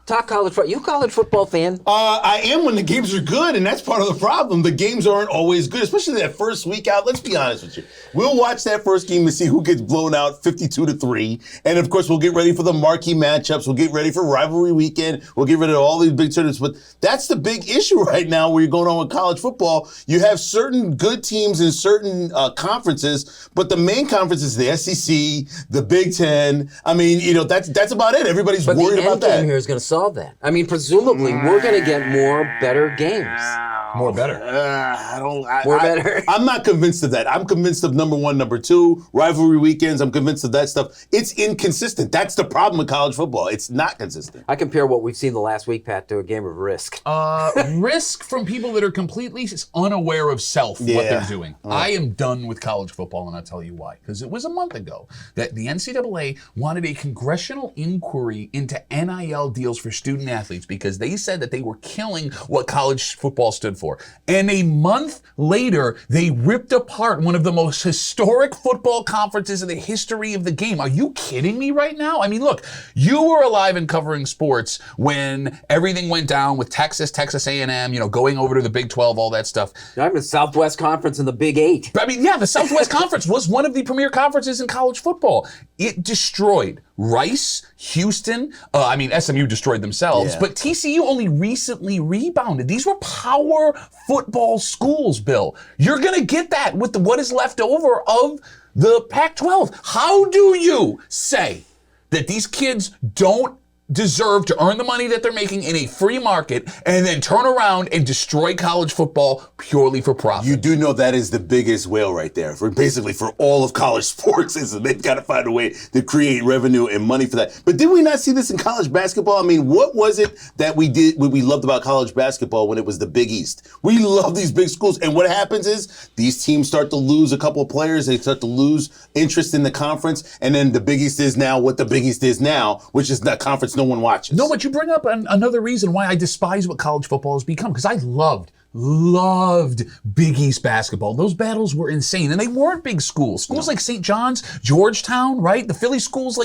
Talk college football. You a college football fan? I am when the games are good, and that's part of the problem. The games aren't always good, especially that first week out. Let's be honest with you. We'll watch that first game to see who gets blown out 52-3. And, of course, we'll get ready for the marquee matchups. We'll get ready for rivalry weekend. We'll get rid of all these big tournaments. But that's the big issue right now where you're going on with college football. You have certain good teams in certain conferences, but the main conference is the SEC, the Big Ten. I mean, that's about it. Everybody's worried about that. But the end game here is going to solve that. I mean, presumably, we're going to get more better games. More better. More better. I'm not convinced of that. I'm convinced of number one, number two, rivalry weekends. I'm convinced of that stuff. It's inconsistent. That's the problem with college football. It's not consistent. I compare what we've seen the last week, Pat, to a game of Risk. Risk from people that are completely unaware of self, what they're doing. I am done with college football, and I'll tell you why. Because it was a month ago that the NCAA wanted a congressional inquiry into NIL deals for student athletes because they said that they were killing what college football stood for. And a month later, they ripped apart one of the most historic football conferences in the history of the game. Are you kidding me right now? I mean, look, you were alive and covering sports when everything went down with Texas A&M, going over to the Big 12, all that stuff. I'm in the Southwest Conference and the Big 8. I mean, yeah, the Southwest Conference was one of the premier conferences in college football. It destroyed Rice, Houston, SMU destroyed themselves, but TCU only recently rebounded. These were power football schools, Bill. You're going to get that with what is left over of the Pac-12. How do you say that these kids don't deserve to earn the money that they're making in a free market and then turn around and destroy college football purely for profit? You do know that is the biggest whale right there for all of college sports. Is they've got to find a way to create revenue and money for that. But did we not see this in college basketball? I mean, what was it that we loved about college basketball when it was the Big East? We love these big schools. And what happens is these teams start to lose a couple of players. They start to lose interest in the conference. And then the Big East is now what the Big East is now, which is that conference no one watches. No, but you bring up another reason why I despise what college football has become, because I loved Big East basketball. Those battles were insane, and they weren't big schools. Schools like St. John's, Georgetown, right? The Philly schools,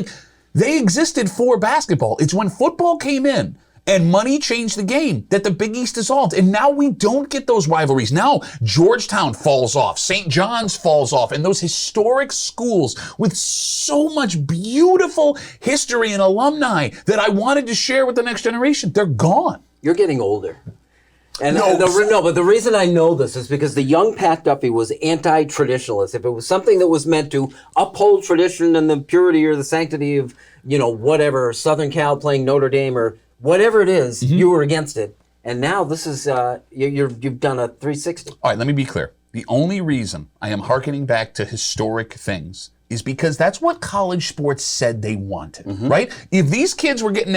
they existed for basketball. It's when football came in and money changed the game that the Big East dissolved. And now we don't get those rivalries. Now Georgetown falls off, St. John's falls off, and those historic schools with so much beautiful history and alumni that I wanted to share with the next generation, they're gone. You're getting older. And No. but the reason I know this is because the young Pat Duffy was anti-traditionalist. If it was something that was meant to uphold tradition and the purity or the sanctity of, whatever, Southern Cal playing Notre Dame or whatever it is, you were against it. And now this is, you've done a 360. All right, let me be clear. The only reason I am hearkening back to historic things is because that's what college sports said they wanted, right? If these kids were getting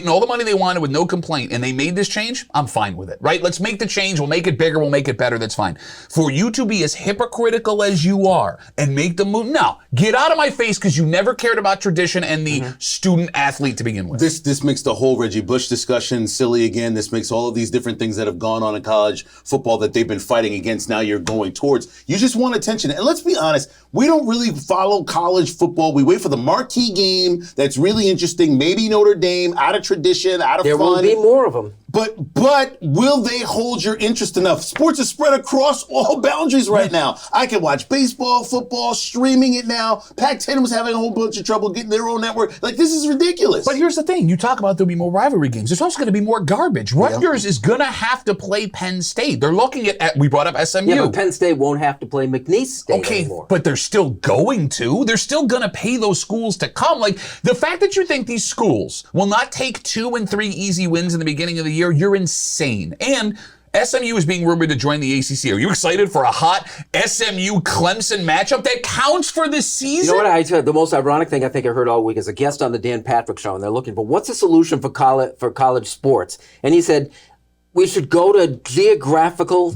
all the money they wanted with no complaint and they made this change, I'm fine with it, right? Let's make the change. We'll make it bigger. We'll make it better. That's fine. For you to be as hypocritical as you are and make the move, no, get out of my face because you never cared about tradition and the student athlete to begin with. This makes the whole Reggie Bush discussion silly again. This makes all of these different things that have gone on in college football that they've been fighting against now you're going towards. You just want attention. And let's be honest, we don't really follow college football. We wait for the marquee game that's really interesting. Maybe Notre Dame, out of tradition, out of fun. There will be more of them. But will they hold your interest enough? Sports is spread across all boundaries right now. I can watch baseball, football, streaming it now. Pac-10 was having a whole bunch of trouble getting their own network. This is ridiculous. But here's the thing. You talk about there'll be more rivalry games. There's also going to be more garbage. Rutgers is going to have to play Penn State. They're looking at we brought up SMU. Yeah, but Penn State won't have to play McNeese State anymore. But they're still going to. They're still going to pay those schools to come. The fact that you think these schools will not take 2 and 3 easy wins in the beginning of the year, you're insane. And SMU is being rumored to join the ACC. Are you excited for a hot SMU-Clemson matchup that counts for this season? You know what? The most ironic thing I think I heard all week is a guest on the Dan Patrick Show, and they're looking for what's the solution for college sports. And he said, we should go to geographical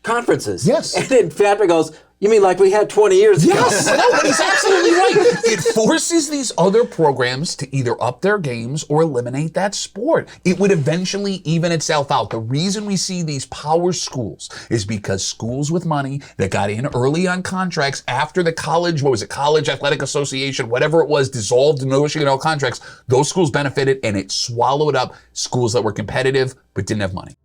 conferences. Yes. And then Patrick goes, You mean like we had 20 years ago? Yes, no, but he's absolutely right. It forces these other programs to either up their games or eliminate that sport. It would eventually even itself out. The reason we see these power schools is because schools with money that got in early on contracts after the college, College Athletic Association, whatever it was, dissolved and negotiated all contracts, those schools benefited and it swallowed up schools that were competitive but didn't have money.